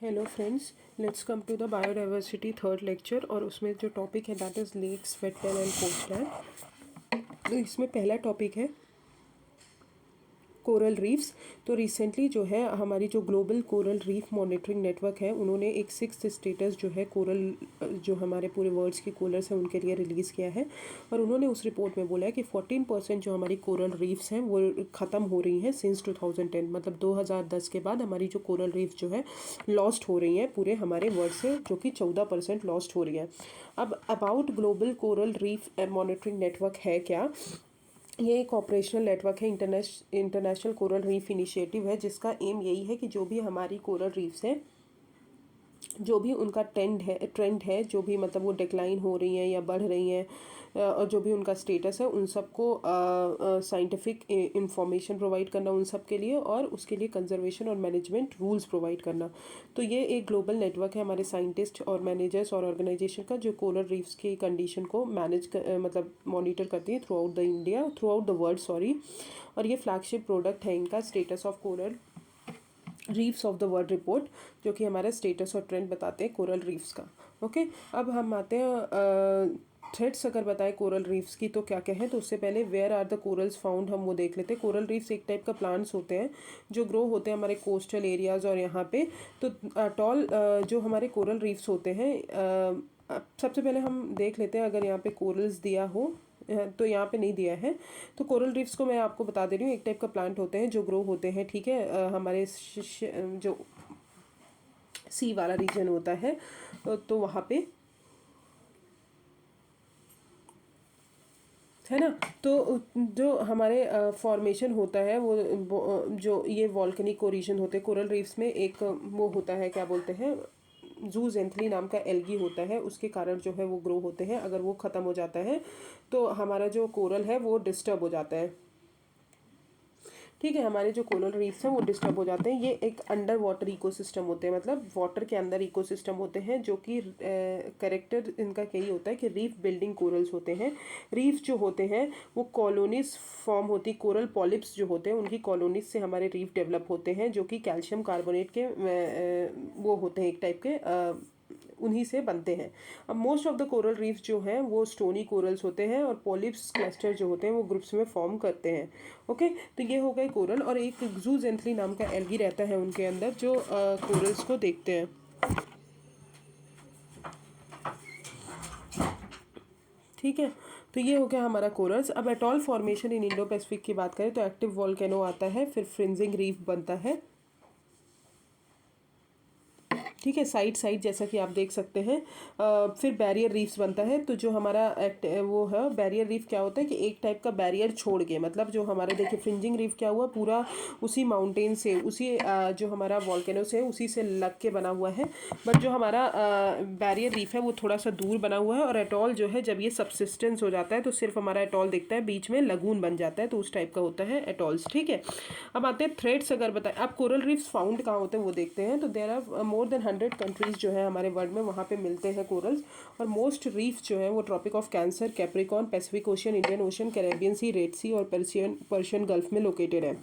Hello friends, let's come to the biodiversity third lecture. और उसमें जो टॉपिक है that is lakes, wetland and coastland. तो इसमें पहला टॉपिक है कोरल रीफ्स। तो रिसेंटली जो है हमारी जो global coral reef monitoring network है, उन्होंने एक 6th स्टेटस जो है कोरल जो हमारे पूरे वर्ल्ड्स के कोरल्स हैं उनके लिए रिलीज़ किया है। और उन्होंने उस रिपोर्ट में बोला है कि 14% जो हमारी कोरल रीफ्स हैं वो ख़त्म हो रही हैं सिंस 2010, मतलब 2010 के बाद हमारी जो कोरल रीफ जो है लॉस्ट हो रही हैं पूरे हमारे वर्ल्ड से, जो कि 14% लॉस्ट हो रही है। अब about global coral reef monitoring network है क्या? ये एक ऑपरेशनल नेटवर्क है, इंटरनेशनल कोरल रीफ इनिशिएटिव है, जिसका एम यही है कि जो भी हमारी कोरल रीफ्स हैं, जो भी उनका ट्रेंड है, जो भी मतलब वो डिक्लाइन हो रही हैं या बढ़ रही हैं, और जो भी उनका स्टेटस है, उन सबको साइंटिफिक इंफॉर्मेशन प्रोवाइड करना उन सब के लिए, और उसके लिए कंजर्वेशन और मैनेजमेंट रूल्स प्रोवाइड करना। तो ये एक ग्लोबल नेटवर्क है हमारे साइंटिस्ट और मैनेजर्स और ऑर्गेनाइजेशन का, जो कोरल रीफ्स की कंडीशन को मतलब मॉनिटर करती है through out the world sorry. और ये फ्लैगशिप प्रोडक्ट है इनका, status of coral reefs of the world report, जो कि हमारा स्टेटस और ट्रेंड बताते हैं कोरल रीफ्स का। ओके, अब हम आते हैं थ्रेड्स अगर बताएं कोरल रीफ्स की तो क्या क्या है। तो उससे पहले where are the corals found हम वो देख लेते हैं। कोरल रीफ्स एक टाइप का प्लांट्स होते हैं जो ग्रो होते हैं हमारे कोस्टल एरियाज़ और यहाँ पे। तो टॉल जो हमारे कोरल रीफ्स होते हैं, सबसे पहले हम देख लेते हैं अगर यहाँ पे कोरल्स दिया हो, तो यहाँ पे नहीं दिया है। तो कोरल रीफ्स को मैं आपको बता दे रही हूँ, एक टाइप का प्लांट होते हैं जो ग्रो होते हैं, ठीक है, हमारे जो सी वाला रीजन होता है, तो वहाँ पे है ना। तो जो हमारे फॉर्मेशन होता है वो जो ये वॉल्केनिक कोरिजन होते हैं कोरल रीफ्स में, एक वो होता है क्या बोलते हैं, जूजेंथली नाम का एल्गी होता है, उसके कारण जो है वो ग्रो होते हैं। अगर वो ख़त्म हो जाता है तो हमारा जो कोरल है वो डिस्टर्ब हो जाता है, ठीक है। हमारे जो कोरल रीफ्स हैं वो डिस्टर्ब हो जाते हैं। ये एक अंडर वाटर इकोसिस्टम होते हैं, मतलब वाटर के अंदर इकोसिस्टम होते हैं, जो कि कैरेक्टर इनका यही होता है कि रीफ बिल्डिंग कोरल्स होते हैं। रीफ जो होते हैं वो कॉलोनीज फॉर्म होती, कोरल पॉलिप्स जो होते हैं उनकी कॉलोनीज से हमारे रीफ डेवलप होते हैं, जो कि कैल्शियम कार्बोनेट के वो होते हैं, एक टाइप के उन्हीं से बनते हैं। अब most of the coral reef जो हैं वो स्टोनी कोरल्स होते हैं, और पॉलिप्स क्लस्टर जो होते हैं वो ग्रुप्स में फॉर्म करते हैं। ओके, तो ये हो गए कोरल। और एक जूजेंथली नाम का एल्गी रहता है उनके अंदर, जो कोरल्स को देखते हैं, ठीक है। तो ये हो गया हमारा कोरल्स। अब एटॉल फॉर्मेशन इन इंडो पैसिफिक की बात करें तो एक्टिव वॉल्केनो आता है, फिर फ्रिंजिंग रीफ बनता है, ठीक है, साइड साइड जैसा कि आप देख सकते हैं। फिर बैरियर रीफ्स बनता है। तो जो हमारा वो है बैरियर रीफ क्या होता है कि एक टाइप का बैरियर छोड़ के, मतलब जो हमारे देखिए फ्रिंजिंग रीफ क्या हुआ, पूरा उसी माउंटेन से, उसी जो हमारा वॉल्केनो से उसी से लग के बना हुआ है। बट जो हमारा बैरियर रीफ है वो थोड़ा सा दूर बना हुआ है। और एटॉल जो है जब ये सबसिस्टेंस हो जाता है तो सिर्फ हमारा एटॉल दिखता है, बीच में लगून बन जाता है, तो उस टाइप का होता है एटॉल्स, ठीक है। अब आते हैं थ्रेड्स अगर बताएं। अब कोरल रीफ्स फाउंड कहाँ होते हैं वो देखते हैं। तो there are more than 100 countries जो है हमारे वर्ल्ड में, वहाँ पे मिलते हैं कोरल्स। और मोस्ट रीफ जो है वो Tropic of Cancer, Capricorn, Pacific Ocean, Indian Ocean, Caribbean Sea, Red Sea और पर्शियन गल्फ में लोकेटेड है।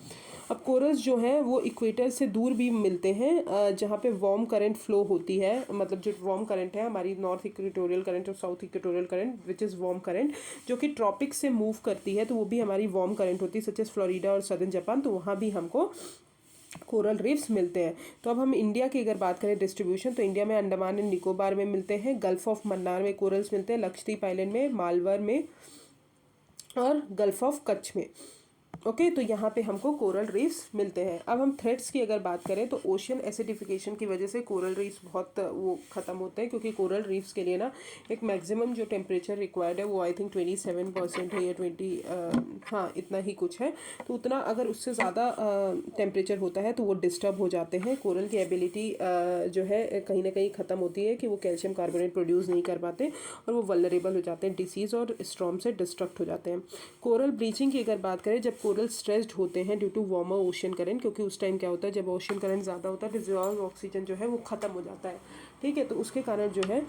अब कोरल्स जो है वो इक्वेटर से दूर भी मिलते हैं, जहाँ पे वार्म करंट फ्लो होती है, मतलब जो वार्म करंट है हमारी नॉर्थ इक्वेटोरियल करंट और south equatorial current which is warm current, जो कि ट्रॉपिक से मूव करती है, तो वो भी हमारी वार्म करंट होती है, सच एज फ्लोरिडा और सदर्न जापान। तो वहाँ भी हमको कोरल रीफ्स मिलते हैं। तो अब हम इंडिया की अगर बात करें डिस्ट्रीब्यूशन, तो इंडिया में अंडमान एंड निकोबार में मिलते हैं, गल्फ ऑफ मन्नार में कोरल्स मिलते हैं, लक्षद्वीप आइलैंड में, मालवर में और गल्फ ऑफ कच्छ में। ओके, तो यहाँ पे हमको कोरल रीफ्स मिलते हैं। अब हम थ्रेड्स की अगर बात करें तो ओशियन एसिडिफिकेशन की वजह से कोरल रीफ्स बहुत वो ख़त्म होते हैं, क्योंकि कोरल रीफ्स के लिए ना एक मैक्सिमम जो टेम्परेचर रिक्वायर्ड है वो आई थिंक 27% है या 20, हाँ इतना ही कुछ है। तो उतना अगर उससे ज़्यादा टेम्परेचर होता है तो वो डिस्टर्ब हो जाते हैं। कोरल की एबिलिटी जो है कहीं ना कहीं ख़त्म होती है कि वो कैल्शियम कार्बोनेट प्रोड्यूस नहीं कर पाते, और वो वल्नरेबल हो जाते हैं डिसीज़ और स्टॉर्म से डिस्ट्रक्ट हो जाते हैं। कोरल ब्लीचिंग की अगर बात करें, जब कोरल स्ट्रेस्ड होते हैं due to warmer ocean current, क्योंकि उस टाइम क्या होता है जब ओशन करंट ज़्यादा होता है डिजॉल्व ऑक्सीजन जो है वो ख़त्म हो जाता है, ठीक है। तो उसके कारण जो है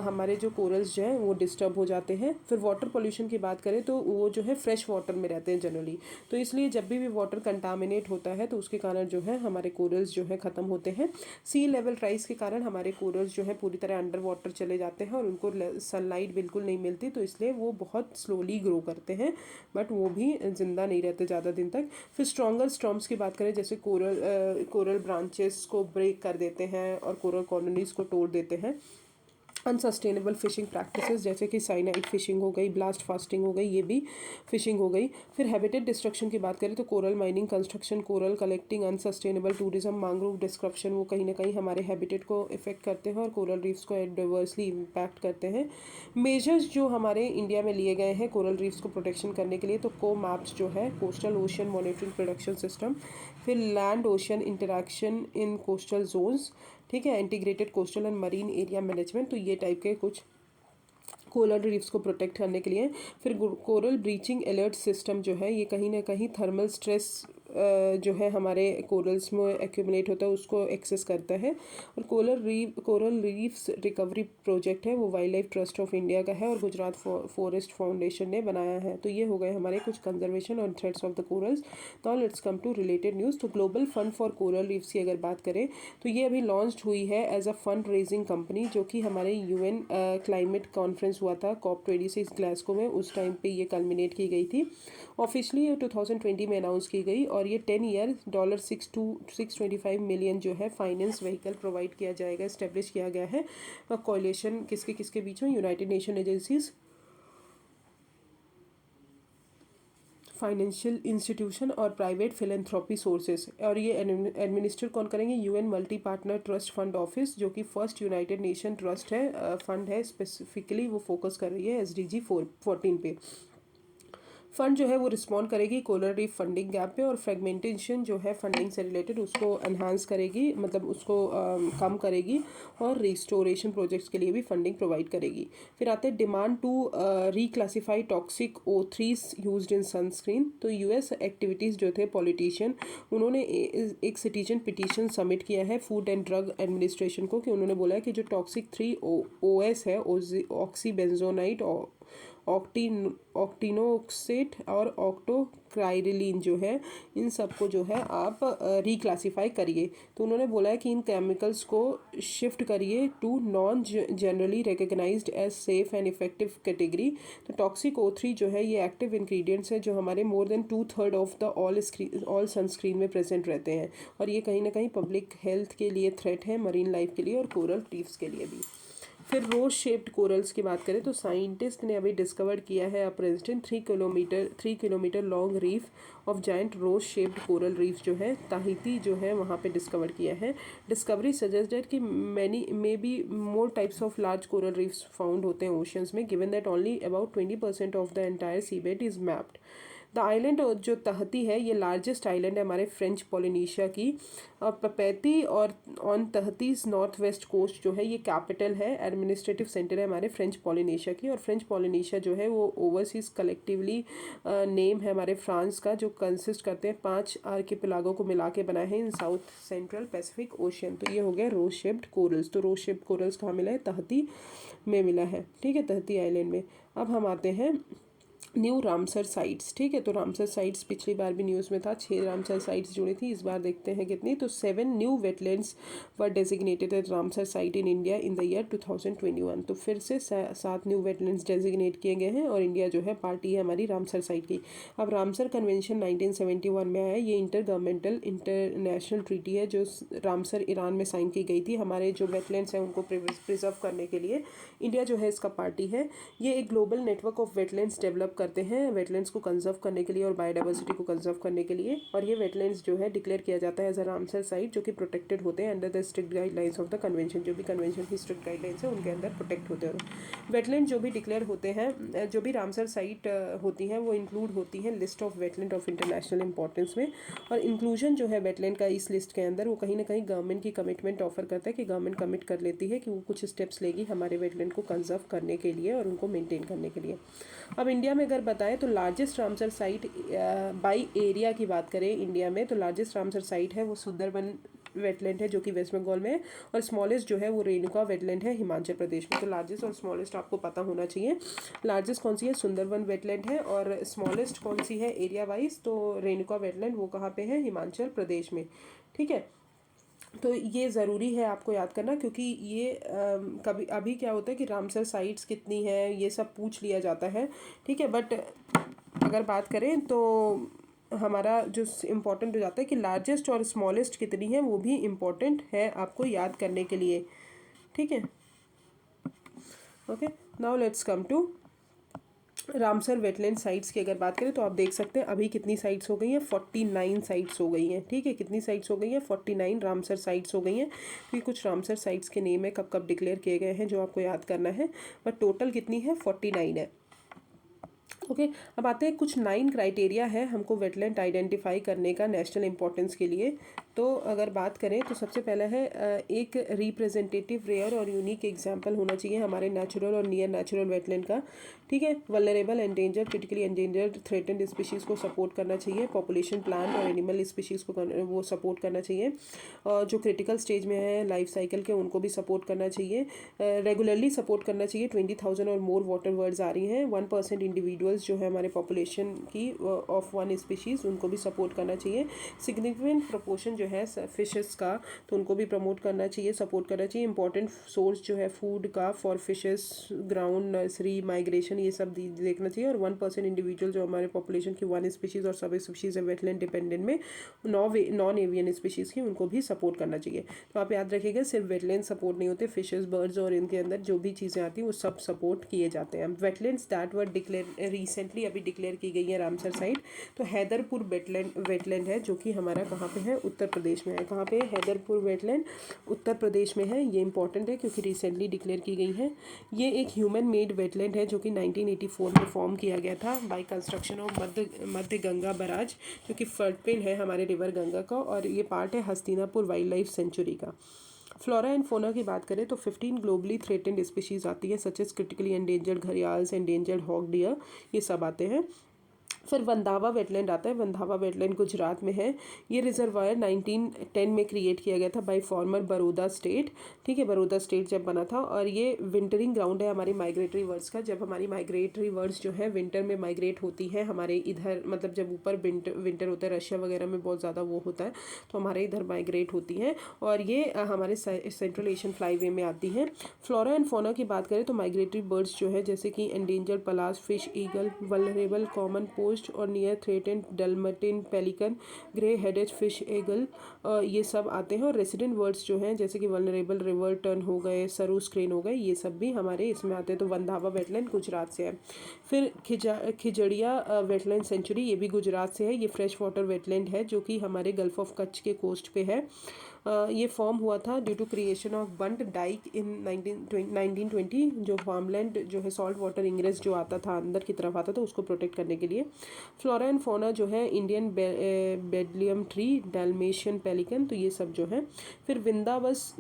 हमारे जो कोरल्स जो हैं वो डिस्टर्ब हो जाते हैं। फिर वाटर पोल्यूशन की बात करें तो वो जो है फ्रेश वाटर में रहते हैं जनरली, तो इसलिए जब भी वाटर कंटामिनेट होता है तो उसके कारण जो है हमारे कोरल्स जो है ख़त्म होते हैं। सी लेवल राइज के कारण हमारे कोरल्स जो है पूरी तरह अंडर वाटर चले जाते हैं और उनको सनलाइट बिल्कुल नहीं मिलती, तो इसलिए वो बहुत स्लोली ग्रो करते हैं, बट वो भी ज़िंदा नहीं रहते ज़्यादा दिन तक। फिर स्ट्रॉन्गर स्टॉर्म्स की बात करें, जैसे कोरल ब्रांचेस को ब्रेक कर देते हैं और कोरल कॉलोनीज़ को तोड़ देते हैं। अनसस्टेनेबल फिशिंग प्रैक्टिसेस जैसे कि साइनाइड फिशिंग हो गई, ब्लास्ट फास्टिंग हो गई, ये भी फिशिंग हो गई। फिर हैबिटेट डिस्ट्रक्शन की बात करें तो coral mining, construction, coral collecting, unsustainable tourism, mangrove डिस्क्रप्शन, वो कहीं ना कहीं हमारे हैबिटेट को इफेक्ट करते हैं और कोरल रीफ्स को एडवर्सली इम्पैक्ट करते हैं। मेजर्स जो हमारे इंडिया में लिए गए हैं कोरल रीफ्स को प्रोटेक्शन करने के लिए, तो को मैप्स जो है coastal ocean monitoring production system, फिर land ocean interaction in coastal zones, ठीक है, integrated coastal and marine area management, तो ये टाइप के कुछ कोरल रीफ्स को प्रोटेक्ट करने के लिए। फिर कोरल ब्रीचिंग अलर्ट सिस्टम जो है ये कहीं ना कहीं थर्मल स्ट्रेस जो है हमारे कोरल्स में एक्यूमुलेट होता है उसको एक्सेस करता है। और कोरल रीफ्स रिकवरी प्रोजेक्ट है वो wild life trust of India का है और गुजरात फॉरेस्ट फाउंडेशन ने बनाया है। तो ये हो गए हमारे कुछ कंजर्वेशन और threats of the corals. Now let's come to related news. तो global fund for coral reefs की अगर बात करें तो ये अभी लॉन्च हुई है as a fund raising company, जो कि हमारे UN क्लाइमेट कॉन्फ्रेंस हुआ था COP26 ग्लासगो में, उस टाइम पे ये कल्मिनेट की गई थी। ऑफिशियली 2020 में अनाउंस की गई और ये 10 ईयर $625 मिलियन जो है फाइनेंस व्हीकल प्रोवाइड किया जाएगा, इस्टेब्लिश किया गया है। कोalition किसके किसके बीच में, United nation agencies, financial institution और प्राइवेट फिलेंथ्रोपी सोर्सेज। और ये एडमिनिस्टर कौन करेंगे, UN multi partner trust fund office, जो कि फर्स्ट यूनाइटेड नेशन ट्रस्ट है, फंड है, स्पेसिफिकली वो फोकस कर रही है SDG 14 पे। फंड जो है वो रिस्पॉन्ड करेगी कोरल रीफ फंडिंग गैप पे और फ्रेगमेंटेशन जो है फंडिंग से रिलेटेड उसको एनहांस करेगी, मतलब उसको कम करेगी और रिस्टोरेशन प्रोजेक्ट्स के लिए भी फंडिंग प्रोवाइड करेगी। फिर आते हैं demand to reclassify toxic O3s used in sunscreen. तो US एक्टिविटीज़ जो थे पॉलिटिशियन, उन्होंने एक सिटीजन पिटीशन सबमिट किया है फूड एंड ड्रग एडमिनिस्ट्रेशन को, कि उन्होंने बोला है कि जो टॉक्सिक 3 OS है, ऑक्सीबेंजोनाइट, ऑक्टिनोक्सेट और ऑक्टोक्राइलिन जो है, इन सबको जो है आप रिक्लासीफाई करिए। तो उन्होंने बोला है कि इन केमिकल्स को शिफ्ट करिए to non generally recognized as safe and effective category. तो टॉक्सिक O3 जो है ये एक्टिव इंग्रेडिएंट्स है जो हमारे more than 2/3 of the all sunscreen में प्रेजेंट रहते हैं और ये कहीं ना कहीं पब्लिक हेल्थ के लिए थ्रेट है, मरीन लाइफ के लिए और कोरल रीफ्स के लिए भी। फिर रोज शेप्ड कोरल्स की बात करें तो साइंटिस्ट ने अभी डिस्कवर किया है present 3 kilometer long reef of giant rose shaped coral reef जो है ताहिती जो है वहाँ पे डिस्कवर किया है। डिस्कवरी सजेस्टेड कि many may be more types of large coral reefs found होते हैं ओशंस में, given that only about 20% of the entire seabed is mapped. The island जो तहती है ये लार्जेस्ट आइलैंड है हमारे फ्रेंच पोलिनेशिया की, और पपैती और ऑन तहती नॉर्थ वेस्ट कोस्ट जो है ये कैपिटल है, एडमिनिस्ट्रेटिव सेंटर है हमारे फ्रेंच पोलिनेशिया की। और फ्रेंच पोलिनेशिया जो है वो ओवरसीज कलेक्टिवली नेम है हमारे फ्रांस का, जो कंसिस्ट करते हैं 5 आर्किपेलागो को मिला के बनाए हैं इन साउथ सेंट्रल पैसिफिक ओशियन। तो ये हो गया रोज शेप्ड कोरल्स। तो रोज शेप्ड कोरल्स कहाँ मिला है, तहती में मिला है, ठीक है, तहती आइलैंड में। अब हम आते हैं न्यू रामसर साइट्स, ठीक है। तो रामसर साइट्स पिछली बार भी न्यूज़ में था, 6 रामसर साइट्स जुड़ी थी, इस बार देखते हैं कितनी। तो 7 new wetlands were designated as Ramsar site in India in the year 2021। तो फिर से 7 न्यू वेटलैंड्स डेजिग्नेट किए गए हैं और इंडिया जो है पार्टी है हमारी रामसर साइट की। अब रामसर कन्वेंशन 1971 में आया, ये इंटर गवर्नमेंटल इंटरनेशनल ट्रीटी है जो रामसर ईरान में साइन की गई थी हमारे जो वेटलैंड्स हैं उनको प्रिजर्व करने के लिए। इंडिया जो है इसका पार्टी है। ये एक global network of wetlands develop करते हैं वेटलैंड्स को कंजर्व करने के लिए और बायोडाइवर्सिटी को कंजर्व करने के लिए। और ये वेटलैंड्स जो है डिक्लेयर किया जाता है एज अ रामसर साइट, जो कि प्रोटेक्टेड होते हैं under the strict guidelines of the convention. जो भी कन्वेंशन की स्ट्रिक्ट गाइडलाइंस है उनके अंदर प्रोटेक्ट होते हैं। वेटलैंड जो भी डिक्लेयर होते हैं, जो भी रामसर साइट होती हैं वो इंक्लूड होती हैं list of wetland of international importance में। और इंक्लूजन जो है वेटलैंड का इस लिस्ट के अंदर वो कहीं ना कहीं गवर्नमेंट की कमिटमेंट ऑफर करता है कि गवर्नमेंट कमिट कर लेती है कि वो कुछ स्टेप्स लेगी हमारे वेटलैंड को कंजर्व करने के लिए और उनको मेंटेन करने के लिए। अब इंडिया में अगर बताएं तो largest Ramsar site by area की बात करें इंडिया में, तो लार्जेस्ट रामसर साइट है वो सुंदरबन वेटलैंड है जो कि वेस्ट बंगाल में है, और स्मॉलेस्ट जो है वो रेणुका वेटलैंड है हिमाचल प्रदेश में। तो लार्जेस्ट और स्मॉलेस्ट आपको पता होना चाहिए। लार्जेस्ट कौन सी है? सुंदरबन वेटलैंड है। और स्मॉलेस्ट कौन सी है एरिया वाइज? तो रेणुका वेटलैंड, वो कहाँ पे है? हिमाचल प्रदेश में। ठीक है, तो ये ज़रूरी है आपको याद करना, क्योंकि ये कभी अभी क्या होता है कि रामसर साइट्स कितनी है ये सब पूछ लिया जाता है। ठीक है, बट अगर बात करें तो हमारा जो इम्पोर्टेंट हो जाता है कि लार्जेस्ट और स्मॉलेस्ट कितनी है, वो भी इम्पोर्टेंट है आपको याद करने के लिए। ठीक है, okay, now let's come to Ramsar wetland sites की अगर बात करें तो आप देख सकते हैं अभी कितनी साइट्स हो गई हैं, 49 साइट्स हो गई हैं। ठीक है, कितनी साइट्स हो गई हैं? 49 रामसर साइट्स हो गई हैं। क्योंकि कुछ रामसर साइट्स के नेम है कब कब डिक्लेयर किए गए हैं जो आपको याद करना है, बट टोटल कितनी है? 49 है। ओके, अब आते हैं कुछ 9 क्राइटेरिया है हमको वेटलैंड आइडेंटिफाई करने का नेशनल इंपॉर्टेंस के लिए। तो अगर बात करें तो सबसे पहला है एक रिप्रेजेंटेटिव रेयर और यूनिक एग्जाम्पल होना चाहिए हमारे नेचुरल और नियर नेचुरल वेटलैंड का। ठीक है, vulnerable, endangered, critically endangered, threatened species को सपोर्ट करना चाहिए। पॉपुलेशन, प्लांट और एनिमल स्पीशीज़ को वो सपोर्ट करना चाहिए। जो क्रिटिकल स्टेज में है लाइफ साइकिल के, उनको भी सपोर्ट करना चाहिए। रेगुलरली सपोर्ट करना चाहिए। 20,000 और मोर वाटर वर्ड्स आ रही हैं। 1% इंडिविजुअल्स जो है हमारे पॉपुलेशन की ऑफ वन स्पीशीज़, उनको भी सपोर्ट करना चाहिए। सिग्निफिकेंट प्रोपोर्शन जो है फिशेस का, तो उनको भी प्रमोट करना चाहिए, सपोर्ट करना चाहिए। इंपॉर्टेंट सोर्स जो है फूड का for fishes, ground, nursery, migration, ये सब देखना चाहिए। और 1% इंडिविजुअल जो हमारे पॉपुलेशन की वन स्पीशीज़ और सब स्पीशीज़ है वेटलैंड डिपेंडेंट में, नॉन एवियन स्पीशीज़ की, उनको भी सपोर्ट करना चाहिए। तो आप याद रखिएगा, सिर्फ वेटलैंड सपोर्ट नहीं होते, फिशेस, बर्ड्स और इनके अंदर जो भी चीज़ें आती हैं वो सब सपोर्ट किए जाते हैं। Wetlands that were declare recently अभी डिक्लेयर की गई है रामसर साइट, तो हैदरपुर वेटलैंड है जो कि हमारा कहाँ पे है? उत्तर प्रदेश में है। कहाँ पे है? हैदरपुर वेटलैंड उत्तर प्रदेश में है। ये इंपॉर्टेंट है क्योंकि रिसेंटली डिक्लेयर की गई है। ये एक ह्यूमन मेड वेटलैंड है जो कि 1984 में फॉर्म किया गया था by construction of Madhya Ganga barrage, जो कि फ्लडप्लेन है हमारे रिवर गंगा का, और ये पार्ट है हस्तिनापुर वाइल्ड लाइफ सेंचुरी का। फ्लोरा एंड फोना की बात करें तो 15 ग्लोबली थ्रेटेंड स्पीशीज़ आती है, such as critically endangered gharials, endangered hog deer, ये सब आते हैं। फिर वंधावा वेटलैंड आता है। वंधावा वेटलैंड गुजरात में है। ये रिजर्वायर 1910 में क्रिएट किया गया था बाय फॉर्मर बड़ौदा स्टेट। ठीक है, बड़ौदा स्टेट जब बना था, और ये विंटरिंग ग्राउंड है हमारी माइग्रेटरी बर्ड्स का। जब हमारी माइग्रेटरी बर्ड्स जो है विंटर में माइग्रेट होती है हमारे इधर, मतलब जब ऊपर विंटर होता है, रशिया वगैरह में बहुत ज़्यादा वो होता है, तो हमारे इधर माइग्रेट होती हैं, और ये हमारे सेंट्रल एशियन फ्लाईवे में आती हैं। फ्लोरा एंड फोना की बात करें तो माइग्रेटरी बर्ड्स जो है जैसे कि endangered Pallas fish, eagle, vulnerable common post और near threatened Dalmatian, pelican, grey headed fish eagle, ये सब आते हैं। और रेसिडेंट वर्ड्स जो हैं जैसे कि वल्नरेबल रिवर टर्न हो गए, सरूस क्रेन हो गए, ये सब भी हमारे इसमें आते हैं। तो वंधावा वेटलैंड गुजरात से है। फिर खिजड़िया वेटलैंड सेंचुरी, ये भी गुजरात से है। ये फ्रेश वाटर वेटलैंड है जो कि हमारे गल्फ ऑफ कच्छ के कोस्ट पे है। ये फॉर्म हुआ था due to creation of bund dyke in 1920, जो फार्मलैंड जो है सॉल्ट वाटर इंग्रेस जो आता था अंदर की तरफ आता था उसको प्रोटेक्ट करने के लिए। फ्लोरा एंड फोना जो है इंडियन बेडलियम ट्री, डैल्मेशियन पेलिकन, तो ये सब जो है। फिर विंदाबस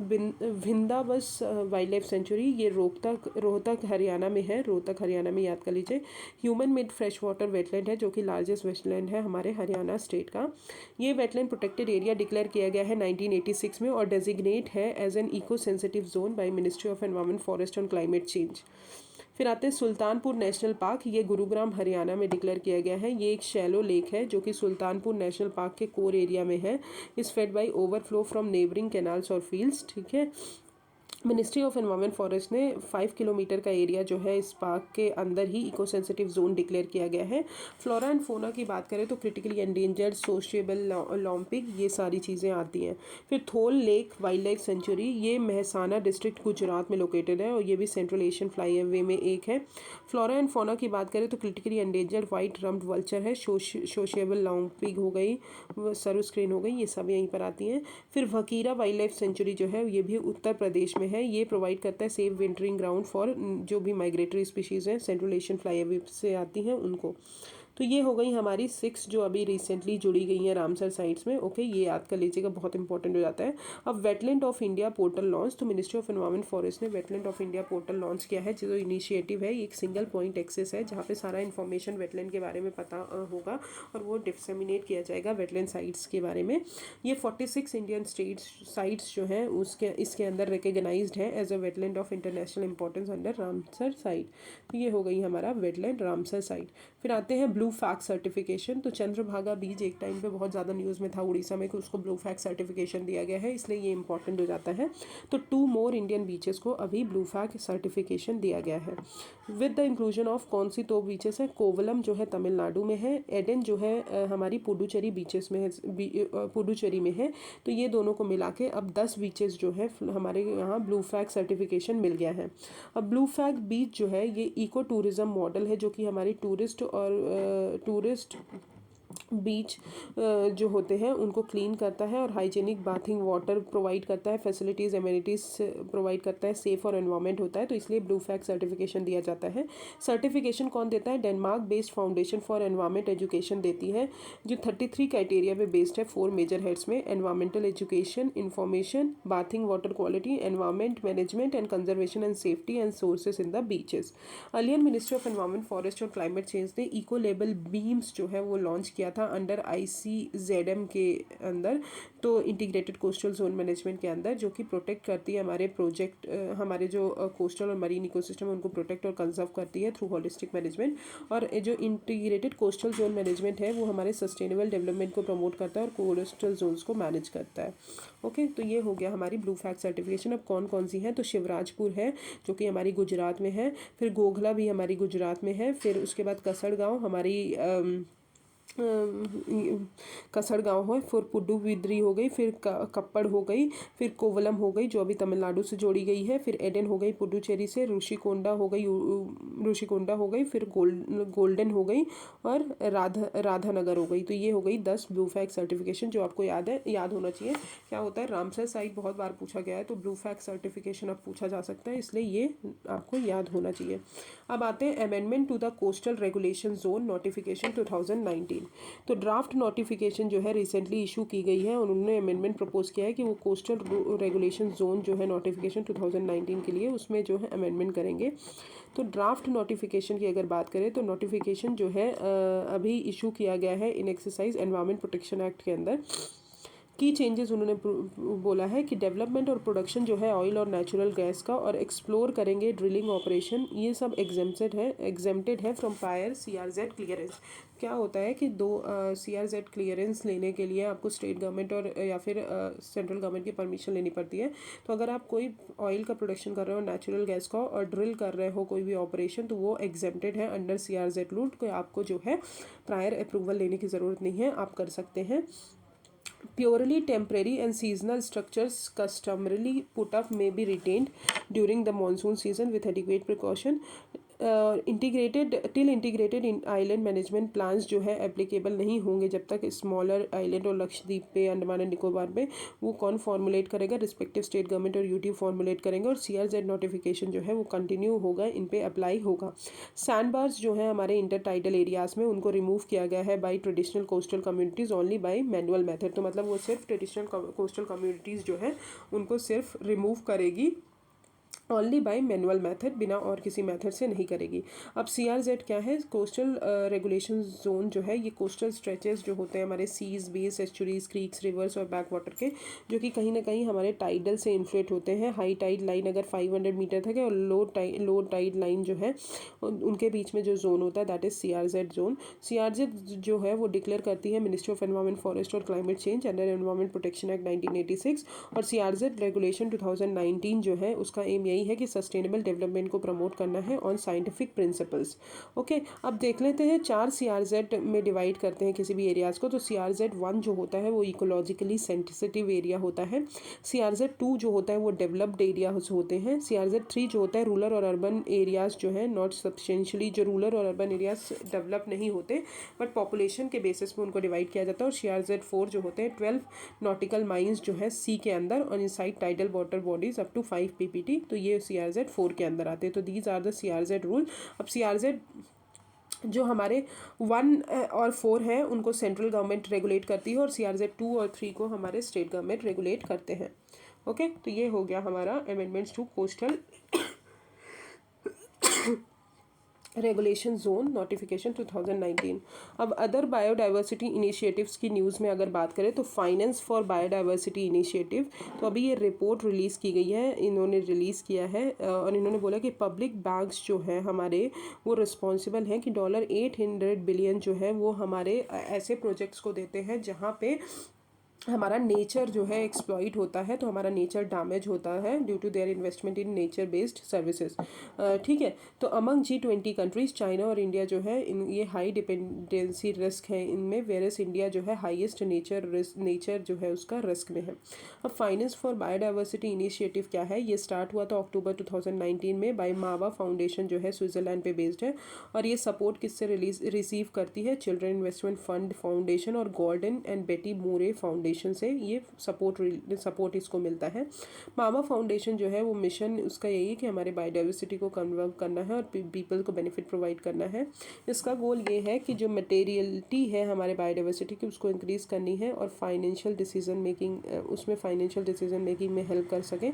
वाइल्ड लाइफ सेंचुरी, ये रोहतक हरियाणा में है। रोहतक हरियाणा में, याद कर लीजिए। Human made fresh water wetland है जो कि लार्जेस्ट वेटलैंड है हमारे हरियाणा स्टेट का। ये वेटलैंड प्रोटेक्टेड एरिया डिक्लेयर किया गया है 1986 में, और डेजिग्नेट है as an eco sensitive zone by ministry of environment, forest and climate change. फिर आते हैं सुल्तानपुर नेशनल पार्क, ये गुरुग्राम हरियाणा में डिक्लेयर किया गया है। ये एक शैलो लेक है जो कि सुल्तानपुर नेशनल पार्क के कोर एरिया में है। इस fed by overflow from neighbouring canals और फील्ड्स। ठीक है, मिनिस्ट्री ऑफ एनवायरनमेंट फॉरेस्ट ने 5 किलोमीटर का एरिया जो है इस पार्क के अंदर ही इको सेंसिटिव जोन डिक्लेयर किया गया है। फ्लोरा एंड फोना की बात करें तो क्रिटिकली एंडेंजर्ड, सोशिएबल, लॉम्पिक, ये सारी चीज़ें आती हैं। फिर थोल लेक वाइल्ड लाइफ सेंचुरी, ये महसाना डिस्ट्रिक्ट गुजरात में लोकेटेड है, और ये भी सेंट्रल एशियन फ्लाईवे में एक है। फ्लोरा एंड फोना की बात करें तो critically endangered white rumped vulture है, सोशिएबल लॉम्पिक हो गई, सरूस क्रेन हो गई, ये सब यहीं पर आती हैं। फिर वकीरा वाइल्ड लाइफ सेंचुरी जो है ये भी उत्तर प्रदेश में है। ये प्रोवाइड करता है सेफ विंटरिंग ग्राउंड फॉर जो भी माइग्रेटरी स्पीशीज़ हैं सेंट्रल एशियन फ्लाईवे से आती हैं उनको। तो ये हो गई हमारी 6 जो अभी रिसेंटली जुड़ी गई हैं रामसर साइट्स में। ओके, ये याद कर लीजिएगा, बहुत इंपॉर्टेंट हो जाता है। अब wetland of India portal launch, तो मिनिस्ट्री ऑफ एनवायरमेंट फॉरेस्ट ने wetland of India portal launch किया है, जो इनिशिएटिव है, एक सिंगल पॉइंट एक्सेस है जहाँ पे सारा इन्फॉर्मेशन वेटलैंड के बारे में पता होगा और वो डिसमिनेट किया जाएगा वेटलैंड साइट्स के बारे में। ये 46 इंडियन स्टेट्स साइट्स जो हैं उसके इसके अंदर रिकग्नाइज्ड है as a wetland of international importance under Ramsar site. तो ये हो गई हमारा वेटलैंड रामसर साइट। फिर आते हैं ब्लू फैक्ट सर्टिफिकेशन। तो चंद्रभागा बीज एक टाइम पे बहुत ज़्यादा न्यूज़ में था उड़ीसा में कि उसको ब्लू फैक्ट सर्टिफिकेशन दिया गया है, इसलिए ये इंपॉर्टेंट हो जाता है। तो 2 मोर इंडियन बीचेस को अभी ब्लू फैक्ट सर्टिफिकेशन दिया गया है विद द इंक्लूजन ऑफ कौन सी 2 बीचेस है, कोवलम जो है तमिलनाडु में है, एडन जो है हमारी पुडुचेरी बीचेस में है, पुडुचेरी में है। तो ये दोनों को मिला के अब 10 बीचेस जो है हमारे यहाँ ब्लू फ्लैग सर्टिफिकेशन मिल गया है। अब ब्लू फ्लैग बीच जो है ये इको टूरिज्म मॉडल है, जो कि हमारी टूरिस्ट बीच जो होते हैं उनको क्लीन करता है और हाइजीनिक बाथिंग वाटर प्रोवाइड करता है, फैसिलिटीज़ एमिनिटीज़ प्रोवाइड करता है, सेफ और एनवायरनमेंट होता है, तो इसलिए ब्लू फ्लैग सर्टिफिकेशन दिया जाता है। सर्टिफिकेशन कौन देता है? Denmark based foundation for environment education देती है, जो 33 क्राइटेरिया पे बेस्ड है 4 मेजर हेड्स में: environmental education, information, bathing water quality, environment management and conservation and safety and sources in the beaches. Earlier ministry of environment forest और climate change ने eco label beams जो है वो launch किया था under ICZM के अंदर, तो इंटीग्रेटेड कोस्टल जोन मैनेजमेंट के अंदर, जो कि प्रोटेक्ट करती है हमारे प्रोजेक्ट हमारे जो कोस्टल और मरीन इकोसिस्टम है उनको प्रोटेक्ट और कंजर्व करती है थ्रू होलिस्टिक मैनेजमेंट। और जो इंटीग्रेटेड कोस्टल जोन मैनेजमेंट है वो हमारे सस्टेनेबल डेवलपमेंट को प्रमोट करता है और कोस्टल जोन्स को मैनेज करता है। ओके, तो ये हो गया हमारी ब्लू फ्लैग सर्टिफिकेशन। अब कौन कौन सी है? तो शिवराजपुर है जो कि हमारी गुजरात में है, फिर गोखला भी हमारी गुजरात में है, फिर उसके बाद कसड़गांव हमारी कसड़गांव हो, फिर पुडुविद्री हो गई, फिर कप्पड़ हो गई, फिर कोवलम हो गई जो अभी तमिलनाडु से जोड़ी गई है, फिर एडन हो गई पुडुचेरी से, ऋषिकोंडा हो गई, फिर गोल्डन हो गई और राधानगर हो गई। तो ये हो गई 10 ब्लू फ्लैग सर्टिफिकेशन जो आपको याद होना चाहिए। क्या होता है, रामसर साइट बहुत बार पूछा गया है, तो ब्लू फ्लैग सर्टिफिकेशन अब पूछा जा सकता है, इसलिए ये आपको याद होना चाहिए। अब आते हैं amendment to the coastal regulation zone notification 2019। तो ड्राफ्ट नोटिफिकेशन जो है रिसेंटली इशू की गई है और उन्होंने अमेंडमेंट प्रपोज किया है कि वो कोस्टल रेगुलेशन जोन जो है नोटिफिकेशन 2019 के लिए उसमें जो है अमेंडमेंट करेंगे। तो ड्राफ्ट नोटिफिकेशन की अगर बात करें तो नोटिफिकेशन जो है अभी इशू किया गया है इन एक्सरसाइज एनवायरमेंट प्रोटेक्शन एक्ट के अंदर। की चेंजेस उन्होंने बोला है कि डेवलपमेंट और प्रोडक्शन जो है ऑयल और नेचुरल गैस का और एक्सप्लोर करेंगे ड्रिलिंग ऑपरेशन, ये सब एग्जेम्प्टेड है फ्रॉम प्रायर CRZ क्लियरेंस। क्या होता है कि 2 CRZ क्लियरेंस लेने के लिए आपको स्टेट गवर्नमेंट और या फिर सेंट्रल गवर्नमेंट की परमिशन लेनी पड़ती है। तो अगर आप कोई ऑयल का प्रोडक्शन कर रहे हो, नेचुरल गैस का, और ड्रिल कर रहे हो कोई भी ऑपरेशन, तो वो एग्जेम्प्टेड है अंडर CRZ रूल, तो आपको जो है प्रायर अप्रूवल लेने की ज़रूरत नहीं है, आप कर सकते हैं। Purely temporary and seasonal structures customarily put up may be retained during the monsoon season with adequate precaution. Integrated island management plans जो है एप्लीकेबल नहीं होंगे जब तक स्मॉलर आइलैंड और लक्षद्वीप पे, अंडमान एंड निकोबार पे। वो कौन फॉर्मुलेट करेगा? रिस्पेक्टिव स्टेट गवर्नमेंट और UT फॉर्मुलेट करेंगे, और CRZ नोटिफिकेशन जो है वो कंटिन्यू होगा, इन पे अप्लाई होगा। सैंड बार्स जो है हमारे इंटर टाइडल एरियाज में, उनको रिमूव किया गया है by traditional coastal communities only by manual method. तो मतलब वो सिर्फ ट्रेडिशनल कोस्टल कम्युनिटीज़ जो है उनको सिर्फ रिमूव करेगी ओनली बाय मैनुअल मेथड, बिना और किसी मेथड से नहीं करेगी। अब CRZ क्या है? कोस्टल रेगुलेशन जोन जो है ये कोस्टल स्ट्रेचेस जो होते हैं हमारे seas, bays, estuaries, creeks, rivers और बैक वाटर के, जो कि कहीं ना कहीं हमारे टाइडल से इन्फ्लेट होते हैं। हाई टाइड लाइन अगर 500 मीटर तक है और लो टाइड लाइन जो है उनके बीच में जो जोन होता है that is CRZ zone. CRZ जो है वो डिक्लेयर करती है मिनिस्ट्री ऑफ एनवायरमेंट फॉरेस्ट और climate change under environment protection act 1986, और CRZ रेगुलेशन 2019 जो है उसका एम यही है कि सस्टेनेबल डेवलपमेंट को प्रमोट करना है ऑन साइंटिफिक प्रिंसिपल्स। ओके, अब देख लेते हैं 4 CRZ में डिवाइड करते हैं किसी भी एरियाज़ को। तो CRZ 1 जो होता है वो इकोलॉजिकली सेंसिटिव एरिया होता है। CRZ 2 जो होता है वो डेवलप्ड एरियाज होते हैं। CRZ 3 जो होता है रूरल और अर्बन एरियाज़ जो है नॉट सब्सटेंशियली, जो रूरल और अर्बन एरियाज डेवलप नहीं होते बट पॉपुलेशन के बेसिस पे उनको डिवाइड किया जाता है। और CRZ 4 जो होते हैं 12 नॉटिकल माइल्स जो है सी के अंदर और inside tidal water bodies up to 5 PPT, तो ये CRZ 4 के अंदर आते हैं। तो these are the CRZ rule. अब CRZ जो हमारे 1 और 4 हैं उनको सेंट्रल गवर्नमेंट रेगुलेट करती है और CRZ 2 और 3 को हमारे स्टेट गवर्नमेंट रेगुलेट करते हैं। ओके, तो ये हो गया हमारा amendments to coastal regulation zone notification 2019। अब अदर बायोडाइवर्सिटी इनिशिएटिव्स की न्यूज़ में अगर बात करें तो फाइनेंस फॉर बायोडाइवर्सिटी इनिशिएटिव, तो अभी ये रिपोर्ट रिलीज़ की गई है, इन्होंने रिलीज़ किया है और इन्होंने बोला कि पब्लिक बैंक्स जो है हमारे वो रिस्पॉन्सिबल हैं कि $800 बिलियन जो है वो हमारे ऐसे प्रोजेक्ट्स को देते हैं जहाँ पे हमारा नेचर जो है एक्सप्लॉइट होता है, तो हमारा नेचर डैमेज होता है due to their investment in nature based services. ठीक है, तो अमंग G20 कंट्रीज चाइना और इंडिया जो है इन ये हाई डिपेंडेंसी रिस्क है इनमें, वेरस इंडिया जो है हाईएस्ट नेचर जो है उसका रिस्क में है। अब फाइनेंस फॉर बायोडाइवर्सिटी इनिशिएटिव क्या है, ये स्टार्ट हुआ था अक्टूबर 2019 में बाय मावा फाउंडेशन जो है स्विट्ज़रलैंड पे बेस्ड है, और ये सपोर्ट किससे रिसीव करती है, चिल्ड्रन इन्वेस्टमेंट फंड फाउंडेशन और गॉर्डन एंड बेटी मोरे फाउंडेशन से ये सपोर्ट इसको मिलता है। मामा फाउंडेशन जो है वो मिशन उसका यही है कि हमारे बायोडाइवर्सिटी को कन्वर्व करना है और पीपल को बेनिफिट प्रोवाइड करना है। इसका गोल ये है कि जो मटेरियलिटी है हमारे बायोडाइवर्सिटी की उसको इंक्रीज करनी है और फाइनेंशियल डिसीजन मेकिंग में हेल्प कर सकें।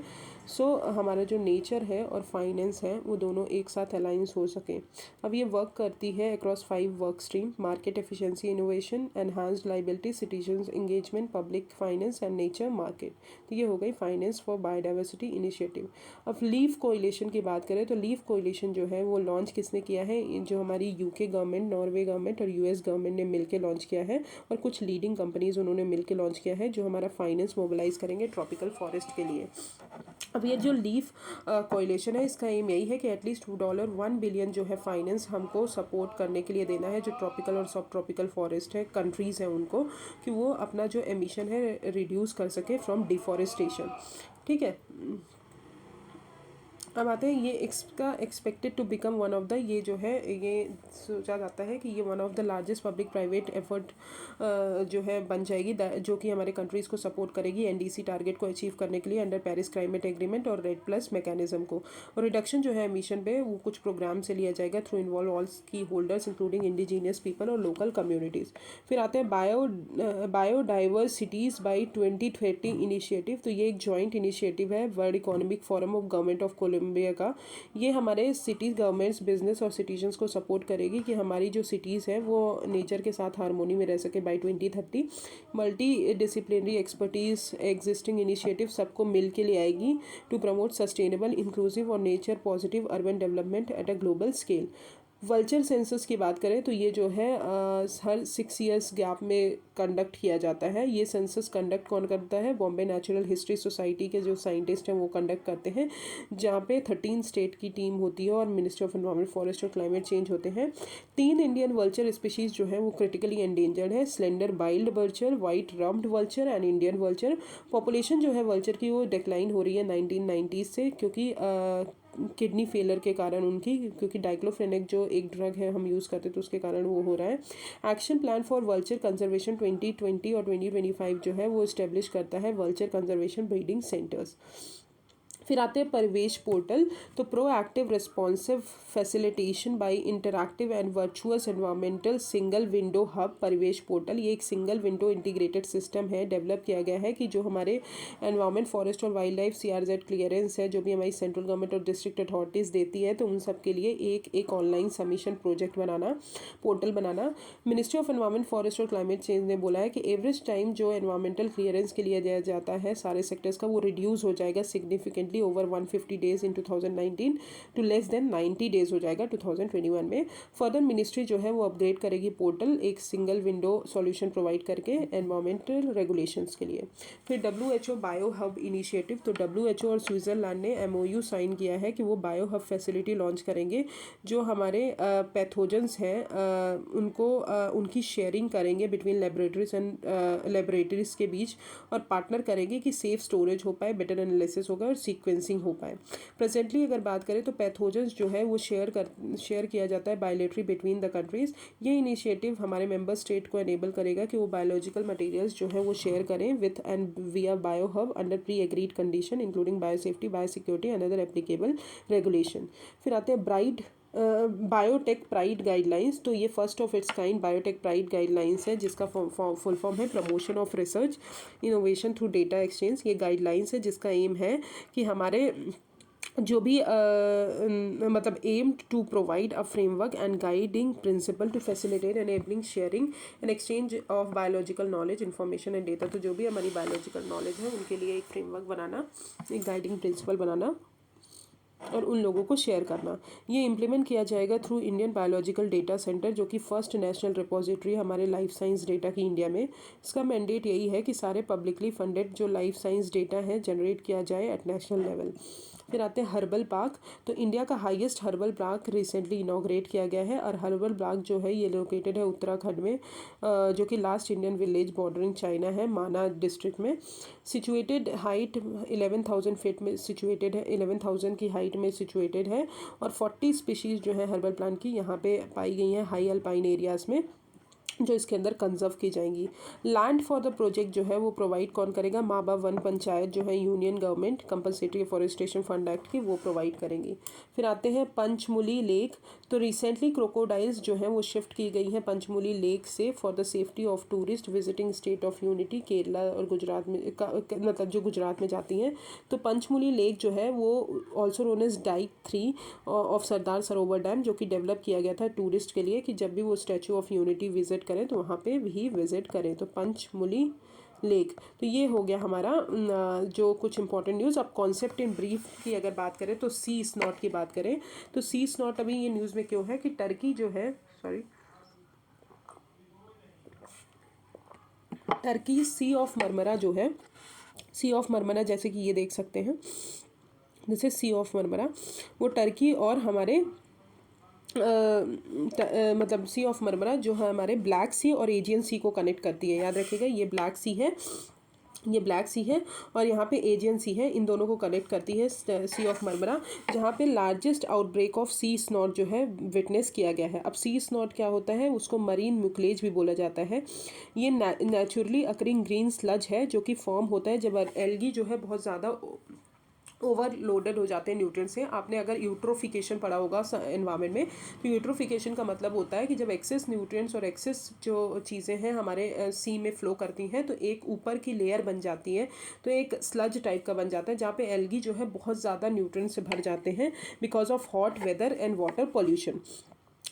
सो हमारा जो नेचर है और फाइनेंस है वो दोनों एक साथ अलाइंस हो सकें। अब ये वर्क करती है across 5 work stream, market efficiency, innovation, enhanced liability, citizen engagement, public finance and nature market. तो ये हो गई फाइनेंस फॉर बायोडाइवर्सिटी इनिशिएटिव। अब लीव कोalition की बात करें तो लीव कोalition जो है वो लॉन्च किसने किया है, जो हमारी UK गवर्नमेंट, नॉर्वे गवर्नमेंट और US गवर्नमेंट ने मिलकर लॉन्च किया है, और कुछ लीडिंग कंपनीज उन्होंने मिलकर लॉन्च किया है जो हमारा फाइनेंस मोबिलाइज करेंगे ट्रॉपिकल फॉरेस्ट के लिए। अब ये जो लीव कोalition है इसका एम यही है कि एटलीस्ट $1 बिलियन जो है फाइनेंस हमको सपोर्ट करने के लिए देना है, जो ट्रॉपिकल और सब ट्रॉपिकल फॉरेस्ट है कंट्रीज़ हैं उनको, कि वो अपना जो एमिशन है रिड्यूस कर सके फ्रॉम डिफॉरेस्टेशन। ठीक है, अब आते हैं ये इसका expected to become one of the, ये जो है ये सोचा जाता है कि ये one of the largest public private effort जो है बन जाएगी, जो कि हमारे कंट्रीज़ को सपोर्ट करेगी NDC टारगेट को अचीव करने के लिए अंडर पेरिस क्लाइमेट एग्रीमेंट और रेड प्लस मैकेनिज्म को। और रिडक्शन जो है एमिशन पे वो कुछ प्रोग्राम से लिया जाएगा थ्रू इन्वॉल्व ऑल की होल्डर्स इंक्लूडिंग इंडिजीनियस पीपल और लोकल कम्युनिटीज़। फिर आते हैं बायोडाइवर्सिटीज़ बाई 2030 इनिशिएटिव, तो ये एक जॉइंट इनिशिएटिव है world economic forum of government of Colombia का। ये हमारे सिटीज़, गवर्नमेंट्स, बिजनेस और सिटीजन्स को सपोर्ट करेगी कि हमारी जो सिटीज़ हैं वो नेचर के साथ हारमोनी में रह सके by 2030। Multi disciplinary expertise existing initiative सबको मिल के ले आएगी टू प्रमोट सस्टेनेबल, इंक्लूसिव और nature positive urban development at a global scale. Vulture census की बात करें तो ये जो है हर 6 ईयर्स गैप में कंडक्ट किया जाता है। ये सेंसस कंडक्ट कौन करता है, बॉम्बे नेचुरल हिस्ट्री सोसाइटी के जो साइंटिस्ट हैं वो कंडक्ट करते हैं, जहाँ पे 13 स्टेट की टीम होती है और मिनिस्ट्री ऑफ एनवायरनमेंट, फॉरेस्ट और क्लाइमेट चेंज होते हैं। 3 इंडियन वल्चर स्पीशीज़ जो है वो क्रिटिकली एंडेंजर्ड है, slender billed vulture, white rumped vulture and Indian vulture. Population जो है वल्चर की वो डिक्लाइन हो रही है 1990 से, क्योंकि किडनी फेलर के कारण उनकी, क्योंकि डाइक्लोफेनेक जो एक ड्रग है हम यूज़ करते तो उसके कारण वो हो रहा है। Action plan for vulture conservation 2020 और 2025 जो है वो इस्टेब्लिश करता है वल्चर कंजर्वेशन ब्रीडिंग सेंटर्स। फिर आते हैं परिवेश पोर्टल, तो proactive responsive facilitation by interactive and virtuous environmental single window hub Parivesh portal. ये एक सिंगल विंडो इंटीग्रेटेड सिस्टम है, डेवलप किया गया है कि जो हमारे एनवायरमेंट, फॉरेस्ट और वाइल्ड लाइफ CRZ क्लियरेंस है जो भी हमारी सेंट्रल गवर्नमेंट और डिस्ट्रिक्ट अथॉरिटीज़ देती है, तो उन सब के लिए एक ऑनलाइन सबमिशन प्रोजेक्ट बनाना, पोर्टल बनाना। मिनिस्ट्री ऑफ एनवायरमेंट, फॉरेस्ट और क्लाइमेट चेंज ने बोला है कि एवरेज टाइम जो एनवायरमेंटल क्लियरेंस के लिए दिया जाता है सारे सेक्टर्स का, वो रिड्यूस हो जाएगा significantly over 150 days in 2019 to less than 90 days हो जाएगा 2021 में। फर्दर मिनिस्ट्री जो है वो अपग्रेड करेगी पोर्टल एक सिंगल विंडो सॉल्यूशन प्रोवाइड करके एनवायरमेंटल रेगुलेशंस के लिए। फिर WHO बायो हब इनिशिएटिव, तो WHO और स्विट्ज़रलैंड ने MOU साइन किया है कि वो बायो हब फैसिलिटी लॉन्च करेंगे, जो हमारे पैथोजेंस हैं उनको उनकी शेयरिंग करेंगे बिटवीन लेबोरेटरीज के बीच, और पार्टनर करेंगे कि सेफ स्टोरेज हो पाए, बेटर एनालिसिस होगा और सीक्वेंसिंग हो पाए। प्रेजेंटली अगर बात करें तो पैथोजेंस जो है वो शेयर किया जाता है बायोलेटरी बिटवीन द कंट्रीज़। ये इनिशिएटिव हमारे मेंबर स्टेट को एनेबल करेगा कि वो बायोलॉजिकल मटेरियल्स जो है वो शेयर करें with and via bio hub under pre agreed condition including biosafety, biosecurity and other applicable regulation. फिर आते हैं ब्राइट बायोटेक प्राइड गाइडलाइंस। तो ये first of its kind biotech pride guidelines है, जिसका फुल फॉर्म है promotion of research innovation through data exchange. ये guidelines है जिसका एम है कि हमारे जो भी मतलब aim to provide a framework and guiding principle to facilitate enabling sharing and exchange of biological knowledge information and data. तो जो भी हमारी बायोलॉजिकल नॉलेज है उनके लिए एक फ्रेमवर्क बनाना, एक गाइडिंग प्रिंसिपल बनाना और उन लोगों को शेयर करना। ये इम्प्लीमेंट किया जाएगा through Indian biological data centre, जो कि फर्स्ट नेशनल रिपोजिटरी हमारे लाइफ साइंस डेटा की इंडिया में। इसका मैंडेट यही है कि सारे पब्लिकली फंडेड जो लाइफ साइंस डेटा है जनरेट किया जाए एट नेशनल लेवल। फिर आते हैं हर्बल पार्क। तो इंडिया का highest herbal park recently inaugurate किया गया है, और हर्बल पार्क जो है ये लोकेटेड है उत्तराखंड में, जो कि last Indian village bordering China है, माना डिस्ट्रिक्ट में। सिचुएटेड हाइट 11,000 फीट में सिचुएटेड है, 11,000 की हाइट में सिचुएटेड है, और 40 स्पीशीज़ जो है हर्बल प्लांट की यहाँ पे पाई गई हैं हाई अल्पाइन एरियाज़ में, जो इसके अंदर कंजर्व की जाएंगी। लैंड फॉर द प्रोजेक्ट जो है वो प्रोवाइड कौन करेगा? माँ बाप वन पंचायत जो है union government compensatory forestation fund act की, वो प्रोवाइड करेंगी। फिर आते हैं पंचमुली लेक। तो रिसेंटली क्रोकोडाइल्स जो है वो शिफ्ट की गई हैं पंचमुली लेक से for the safety of tourist visiting state of unity, Kerala और गुजरात में मतलब जो गुजरात में जाती हैं। तो पंचमुली लेक जो है वो also known as dyke 3 of Sardar Sarovar dam, जो कि डेवलप किया गया था टूरिस्ट के लिए, कि जब भी वो स्टैचू ऑफ यूनिटी विजिट करें तो वहाँ पे भी विजिट करें। तो पंचमुली लेक। तो ये हो गया हमारा जो कुछ इंपॉर्टेंट न्यूज़। अब कॉन्सेप्ट इन ब्रीफ की अगर बात करें तो सी स्नॉट की बात करें तो सी स्नॉट अभी ये न्यूज़ में क्यों है कि टर्की जो है टर्की सी ऑफ मरमरा जो है, सी ऑफ मरमरा जैसे कि ये देख सकते हैं, जैसे सी ऑफ मरमरा वो टर्की और हमारे मतलब सी ऑफ मरमरा जो है हमारे ब्लैक सी और एजियन सी को कनेक्ट करती है। याद रखिएगा ये ब्लैक सी है, ये ब्लैक सी है, और यहाँ पे एजियन सी है, इन दोनों को कनेक्ट करती है सी ऑफ मरमरा, जहाँ पे largest outbreak of sea snot जो है विटनेस किया गया है। अब सी स्नॉट क्या होता है? उसको मरीन म्यूक्लेज भी बोला जाता है। ये नेचुरली अकरिंग ग्रीन स्लज है, जो कि फॉर्म होता है जब एल्गी जो है बहुत ज़्यादा ओवरलोडेड हो जाते हैं न्यूट्रिएंट से। आपने अगर यूट्रोफिकेशन पढ़ा होगा एनवायरनमेंट में, तो यूट्रोफिकेशन का मतलब होता है कि जब एक्सेस न्यूट्रिएंट्स और एक्सेस जो चीज़ें हैं हमारे सी में फ्लो करती हैं, तो एक ऊपर की लेयर बन जाती है, तो एक स्लज टाइप का बन जाता है, जहाँ पे एल्गी जो है बहुत ज़्यादा न्यूट्रिएंट्स से भर जाते हैं because of hot weather and water pollution.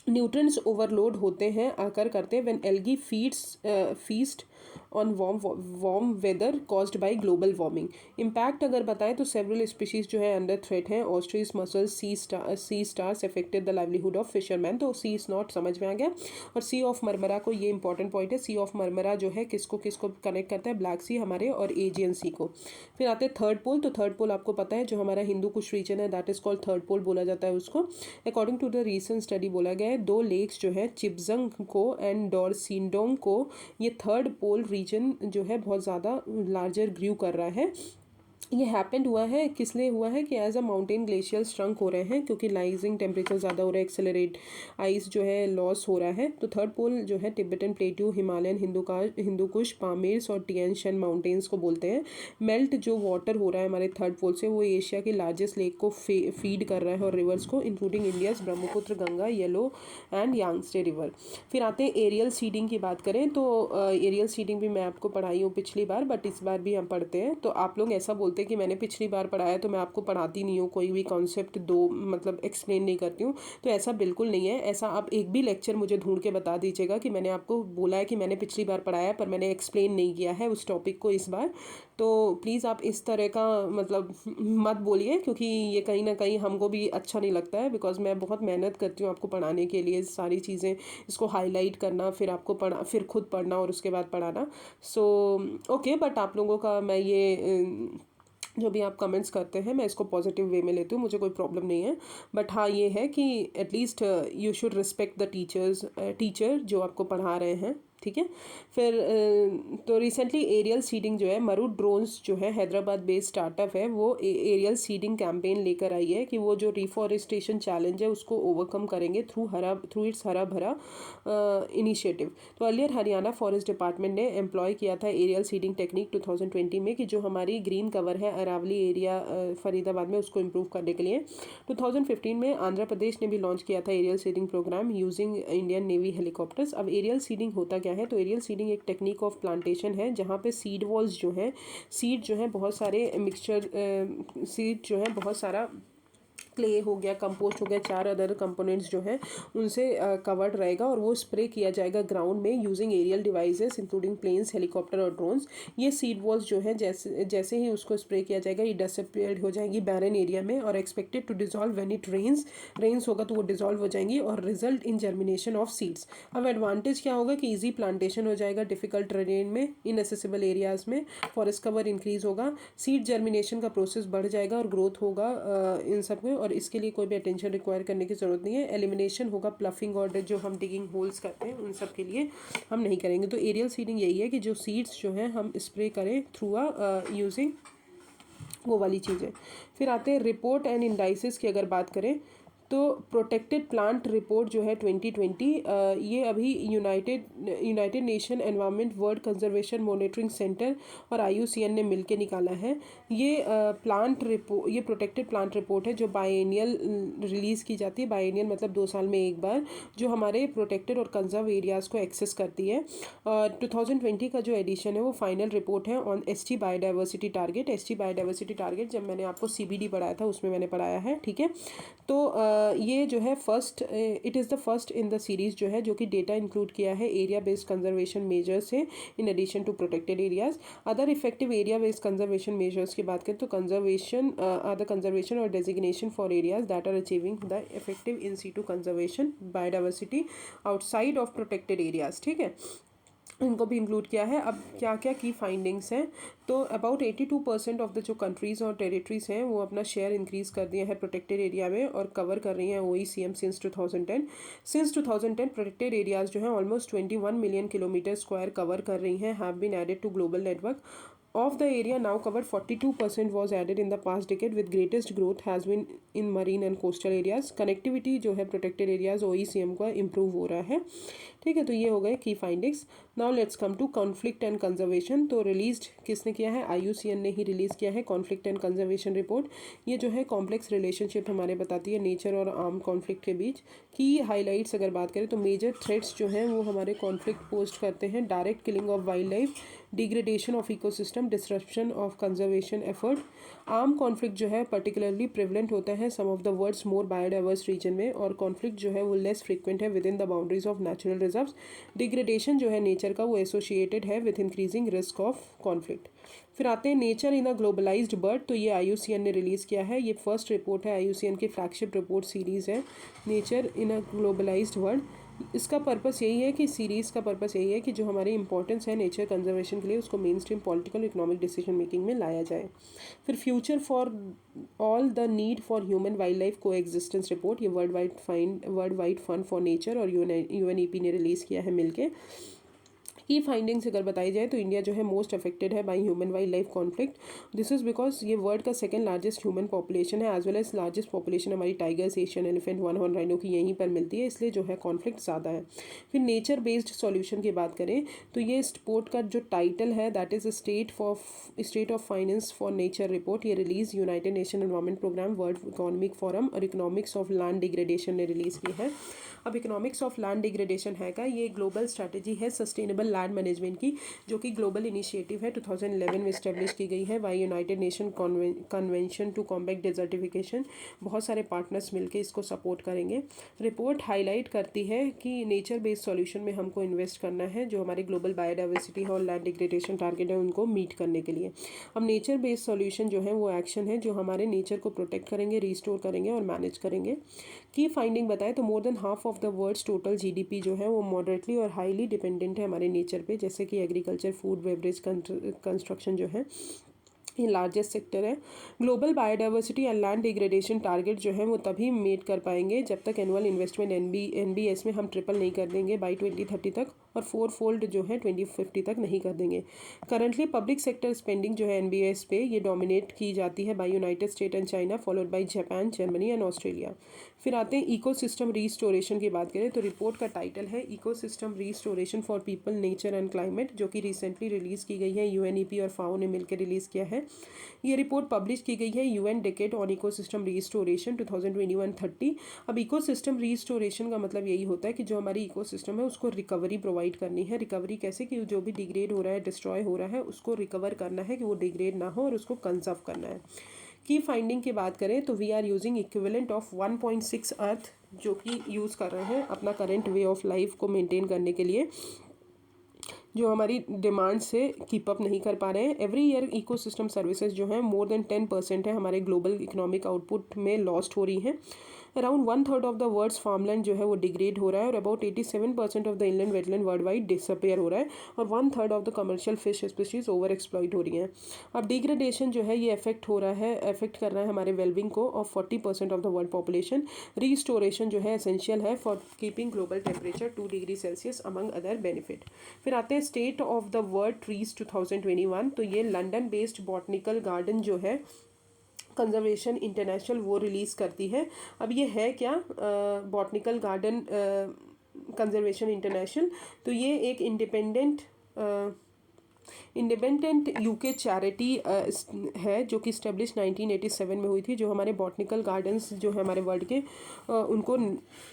Nutrients overload होते हैं आकर करते हैं when algae feast on warm weather caused by global warming. Impact अगर बताएं तो सेवरल स्पीशीज़ जो है अंडर थ्रेट हैं। Ostrich mussels sea stars affected the livelihood of fisherman. तो सी स्नॉट समझ में आ गया। और सी ऑफ मरमरा को, ये इंपॉर्टेंट पॉइंट है, सी ऑफ मरमरा जो है किसको किसको कनेक्ट करता है? ब्लैक सी हमारे और एजियन सी को। फिर आते हैं थर्ड पोल। तो थर्ड पोल आपको पता है जो हमारा हिंदू कुश रीजन है, that is called third pole बोला जाता है उसको। According to the recent study बोला गया है 2 लेक्स जो है चिपजंग को एंड डॉर्सिंडोंग को, ये थर्ड पोल रीजन जो है बहुत ज़्यादा लार्जर ग्रू कर रहा है। ये हैपेंड हुआ है, किस लिए हुआ है कि as a mountain glacier shrunk हो रहे हैं, क्योंकि राइजिंग टेम्परेचर ज़्यादा हो रहा है, एक्सेलरेट आइस जो है लॉस हो रहा है। तो थर्ड पोल जो है तिब्बतन प्लेट्यू, हिमालयन, हिंदुकुश, पामीर्स और टिएनशन माउंटेन्स को बोलते हैं। मेल्ट जो वाटर हो रहा है हमारे थर्ड पोल से, वो एशिया के लार्जेस्ट लेक को फीड कर रहा है और रिवर्स को, including India's Brahmaputra, Ganga, Yellow and Yangtze river. फिर आते हैं एरियल सीडिंग की बात करें तो एरियल सीडिंग भी मैं आपको पढ़ाई हूँ पिछली बार, बट इस बार भी हम पढ़ते हैं। तो आप लोग ऐसा बोलते हैं कि मैंने पिछली बार पढ़ाया तो मैं आपको पढ़ाती नहीं हूँ, कोई भी कॉन्सेप्ट मतलब एक्सप्लेन नहीं करती हूँ। तो ऐसा बिल्कुल नहीं है। ऐसा आप एक भी लेक्चर मुझे ढूंढ के बता दीजिएगा कि मैंने आपको बोला है कि मैंने पिछली बार पढ़ाया पर मैंने एक्सप्लेन नहीं किया है उस टॉपिक को इस बार। तो प्लीज़ आप इस तरह का मतलब मत बोलिए, क्योंकि ये कहीं ना कहीं हमको भी अच्छा नहीं लगता है, बिकॉज मैं बहुत मेहनत करती हूँ आपको पढ़ाने के लिए, सारी चीज़ें इसको हाईलाइट करना, फिर आपको फिर खुद पढ़ना और उसके बाद पढ़ाना। सो ओके, बट आप लोगों का मैं ये जो भी आप कमेंट्स करते हैं मैं इसको पॉजिटिव वे में लेती हूँ, मुझे कोई प्रॉब्लम नहीं है। बट हाँ ये है कि at least you should respect the teacher जो आपको पढ़ा रहे हैं। ठीक है। फिर तो रिसेंटली एरियल सीडिंग जो है, मरूड ड्रोन्स जो है हैदराबाद बेस्ड स्टार्टअप है, वो एरियल सीडिंग कैंपेन लेकर आई है कि वो जो रिफॉरेस्टेशन चैलेंज है उसको ओवरकम करेंगे थ्रू इट्स हरा भरा इनिशिएटिव। तो अर्लियर हरियाणा फॉरेस्ट डिपार्टमेंट ने एम्प्लॉय किया था एरियल सीडिंग टेक्निक 2020 में कि जो हमारी ग्रीन कवर है अरावली एरिया फरीदाबाद में, उसको इम्प्रूव करने के लिए 2015 में आंध्र प्रदेश ने भी लॉन्च किया था aerial seeding program using Indian navy helicopters. अब एरियल सीडिंग होता क्या है? तो एरियल सीडिंग एक टेक्निक ऑफ प्लांटेशन है जहाँ पे सीड वॉल्स जो है, सीड जो है बहुत सारे मिक्सचर सीड जो है बहुत सारा क्ले हो गया, कंपोस्ट हो गया, 4 अदर कंपोनेंट्स जो हैं उनसे कवर्ड रहेगा और वो स्प्रे किया जाएगा ग्राउंड में using aerial devices including planes, helicopter और ड्रोन्स। ये सीड वॉल्स जो है जैसे जैसे ही उसको स्प्रे किया जाएगा ये डिसअपियर हो जाएंगी बैरन एरिया में और expected to dissolve when it rains होगा तो वो डिजॉल्व हो जाएंगी और result in germination of seeds. अब एडवांटेज क्या होगा कि ईजी प्लांटेशन हो जाएगा डिफिकल्ट टेरेन में, इनएसेसिबल एरियाज में, फॉरेस्ट कवर इंक्रीज होगा, सीड जर्मिनेशन का प्रोसेस बढ़ जाएगा और ग्रोथ होगा इन सब में, और इसके लिए कोई भी अटेंशन रिक्वायर करने की ज़रूरत नहीं है। एलिमिनेशन होगा प्लफिंग और जो हम डिगिंग होल्स करते हैं उन सब के लिए हम नहीं करेंगे। तो एरियल सीडिंग यही है कि जो सीड्स जो हैं हम स्प्रे करें थ्रू यूजिंग वो वाली चीज़ें। फिर आते हैं रिपोर्ट एंड इंडाइसिस की अगर बात करें तो प्रोटेक्टेड प्लांट रिपोर्ट जो है 2020 ये अभी United Nation environment world conservation monitoring centre और IUCN ने मिलकर निकाला है। ये ये प्रोटेक्टेड प्लांट रिपोर्ट है जो बायएनियल रिलीज़ की जाती है। बायएनियल मतलब 2 साल में एक बार, जो हमारे प्रोटेक्टेड और कंजर्व एरियाज़ को एक्सेस करती है। 2020 का जो एडिशन है वो फाइनल रिपोर्ट है on ST biodiversity target. ST biodiversity target जब मैंने आपको CBD पढ़ाया था उसमें मैंने पढ़ाया है, ठीक है। तो ये जो है it is the first in the series जो है जो कि डेटा इंक्लूड किया है एरिया बेस्ड कंजर्वेशन मेजर्स से in addition to protected areas. Other effective area based conservation measures की बात करें तो कंजर्वेशन और designation for areas that are achieving the effective in situ conservation biodiversity outside of protected areas, ठीक है, इनको भी इंक्लूड किया है। अब क्या क्या की फाइंडिंग्स हैं? तो अबाउट 82% ऑफ द जो कंट्रीज़ और टेरिटरीज हैं वो अपना शेयर इंक्रीज़ कर दिया है प्रोटेक्टेड एरिया में और कवर कर रही हैं OECM since 2010। Since 2010 protected areas जो हैं almost 21 million kilometer square cover कर रही हैं, have been added to global network. Of the area now covered, 42% was added in the past decade, with greatest growth has been in marine and coastal areas. Connectivity जो है protected areas OECM का improve हो रहा है, ठीक है। तो ये हो गए की findings. Now let's come to conflict and conservation. तो रिलीज्ड किसने किया है? IUCN ने ही रिलीज़ किया है कॉन्फ्लिक्ट एंड कंजर्वेशन रिपोर्ट। ये जो है कॉम्प्लेक्स रिलेशनशिप हमारे बताती है नेचर और आर्म कॉन्फ्लिक्ट के बीच की हाईलाइट्स। अगर बात करें तो मेजर थ्रेट्स जो हैं वो हमारे कॉन्फ्लिक्ट पोस्ट करते हैं: direct killing of wildlife, degradation of ecosystem, disruption of conservation effort. Arm conflict जो है पर्टिकुलरली प्रिवलेंट होता है some of the world's more biodiverse region में, और कॉन्फ्लिक्ट जो है वो लेस फ्रिक्वेंट है within the boundaries of natural reserves. Degradation जो है नेचर का वो एसोसिएटेड है with increasing risk of conflict. फिर आते हैं nature in a globalised world. तो ये IUCN ने रिलीज़ किया है, ये फर्स्ट रिपोर्ट है, IUCN की फ्लैगशिप रिपोर्ट सीरीज़ है nature in a globalised world. इसका पर्पस यही है कि सीरीज़ का पर्पस यही है कि जो हमारी इंपॉर्टेंस है नेचर कंजर्वेशन के लिए उसको main stream political economic decision making में लाया जाए। फिर future for all the need for human wild life को एग्जिस्टेंस रिपोर्ट, ये world wide fund for nature और UNEP ने रिलीज़ किया है मिलके। की फाइंडिंग्स अगर बताई जाए तो इंडिया जो है मोस्ट अफेक्टेड है by human wildlife conflict. This is because ये वर्ल्ड का सेकंड लार्जेस्ट ह्यूमन पॉपुलेशन है, as well as largest population हमारी tigers, Asian elephant, one horn rhino की यहीं पर मिलती है, इसलिए जो है कॉन्फ्लिक्ट ज़्यादा है। फिर नेचर बेस्ड सॉल्यूशन की बात करें तो ये रिपोर्ट का जो टाइटल है that is State of Finance for Nature report. ये release United Nation Environment Programme, World economic Forum और इकोनॉमिक्स ऑफ लैंड डिग्रेडेशन ने रिलीज़ की है। अब इकोनॉमिक्स ऑफ लैंड डिग्रेडेशन है का ये ग्लोबल स्ट्रैटेजी है सस्टेनेबल लैंड मैनेजमेंट की, जो कि ग्लोबल इनिशिएटिव है, 2011 में इस्टेब्लिश की गई है by United Nation Convention to Combat Desertification. बहुत सारे पार्टनर्स मिलकर इसको सपोर्ट करेंगे। रिपोर्ट हाईलाइट करती है कि नेचर बेस्ड सॉल्यूशन में हमको इन्वेस्ट करना है, जो हमारी ग्लोबल बायोडाइवर्सिटी है और लैंड डिग्रेडेशन टारगेट है उनको मीट करने के लिए। अब नेचर बेस्ड सॉल्यूशन जो है वो एक्शन है जो हमारे नेचर को प्रोटेक्ट करेंगे, रिस्टोर करेंगे और मैनेज करेंगे। की फाइंडिंग बताए तो more than half of the world's total GDP जो है वो मॉडरेटली और हाईली डिपेंडेंट है हमारे नेचर पे, जैसे कि एग्रीकल्चर, फूड, बेवरेज, कंस्ट्रक्शन जो है ये लार्जेस्ट सेक्टर है। Global biodiversity and land degradation target जो है वो तभी मीट कर पाएंगे जब तक एनुअल इन्वेस्टमेंट NBS में हम ट्रिपल नहीं कर देंगे बाई 2030 तक, और 4-fold जो है 2050 तक नहीं कर देंगे। करंटली पब्लिक सेक्टर स्पेंडिंग जो है NBS पे ये डोमिनेट की जाती है by United State and China, followed by Japan, Germany and Australia. फिर आते हैं इकोसिस्टम रीस्टोरेशन की बात करें तो रिपोर्ट का टाइटल है ecosystem restoration for people, nature and climate, जो कि रिसेंटली रिलीज़ की गई है। UNEP और FAO ने मिलकर रिलीज़ किया है। ये रिपोर्ट पब्लिश की गई है UN decade on ecosystem restoration 2021-30। अब इकोसिस्टम रीस्टोरेशन का मतलब यही होता है कि जो हमारी इकोसिस्टम है उसको रिकवरी प्रोवाइड करनी है। रिकवरी कैसे, कि जो भी डिग्रेड हो रहा है, डिस्ट्रॉय हो रहा है, उसको रिकवर करना है कि वो डिग्रेड ना हो और उसको कंजर्व करना है। की फाइंडिंग की बात करें तो we are using equivalent of 1.6 earth जो कि यूज़ कर रहे हैं अपना करेंट वे ऑफ लाइफ को मेंटेन करने के लिए, जो हमारी डिमांड से कीप अप नहीं कर पा रहे हैं। एवरी ईयर इकोसिस्टम सर्विसेज जो है मोर देन 10% है हमारे ग्लोबल इकोनॉमिक आउटपुट में लॉस्ट हो रही हैं। Around 1/3 of the world's farmland जो है वो डिग्रेड हो रहा है और about 87% of the inland wetland world wide disappear हो रहा है और 1/3 of the commercial fish species over exploit हो रही हैं। अब डिग्रेडेशन जो है ये अफेक्ट कर रहा है हमारे वेलबिंग को of 40% of the world population. Restoration जो है एसेंशियल है for keeping global temperature 2 degree Celsius among other benefit. फिर आते हैं state of the world trees 2021। तो ये लंदन बेस्ड बॉटनिकल गार्डन जो है कंजर्वेशन इंटरनेशनल वो रिलीज़ करती है। अब ये है क्या, बॉटनिकल गार्डन कंजर्वेशन इंटरनेशनल, तो ये एक इंडिपेंडेंट यूके चैरिटी है जो कि इस्टेब्लिश 1987 में हुई थी, जो हमारे बॉटनिकल गार्डन्स जो है हमारे वर्ल्ड के उनको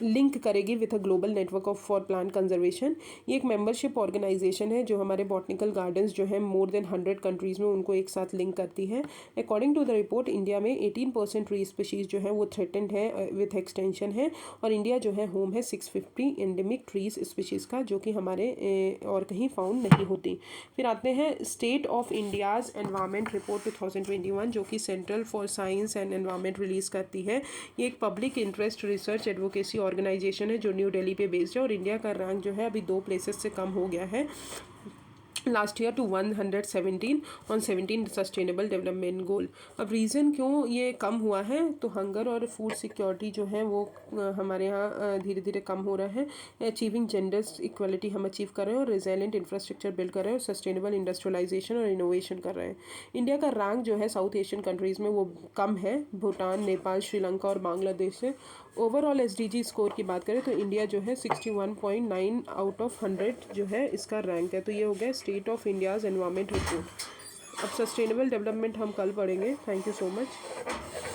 लिंक करेगी with a global network of for plant conservation. ये एक मेंबरशिप ऑर्गेनाइजेशन है जो हमारे बॉटनिकल गार्डन्स जो है मोर देन 100 कंट्रीज़ में उनको एक साथ लिंक करती है। According to the report India में 18% ट्री स्पीशीज़ जो है वो थ्रेटेंड है विथ एक्सटेंशन है और इंडिया जो है होम है 650 एंडेमिक ट्रीज स्पीशीज़ का, जो कि हमारे और कहीं फाउंड नहीं होती। फिर आते हैं state of India's environment report 2021 जो कि central for science and environment release करती है। ये एक public interest research advocacy organisation है जो न्यू दिल्ली पे बेस्ड है और इंडिया का रैंक जो है अभी 2 प्लेसेस से कम हो गया है last year to 117 on 17 sustainable development goal. अब रीज़न क्यों ये कम हुआ है, तो हंगर और फूड सिक्योरिटी जो है वो हमारे यहाँ धीरे धीरे कम हो रहा है। अचीविंग जेंडर इक्वलिटी हम अचीव कर रहे हैं और रिजिलेंट इंफ्रास्ट्रक्चर बिल्ड कर रहे हैं और सस्टेनेबल इंडस्ट्रियलाइजेशन और इनोवेशन कर रहे हैं। इंडिया का रैंक जो है साउथ एशियन कंट्रीज़ में वो कम है, भूटान, नेपाल, श्रीलंका और बांग्लादेश से। ओवरऑल SDG स्कोर की बात करें तो इंडिया जो है 61.9 आउट ऑफ 100 जो है इसका रैंक है। तो ये हो गया state of India's environment report. अब सस्टेनेबल डेवलपमेंट हम कल पढ़ेंगे। Thank you so much.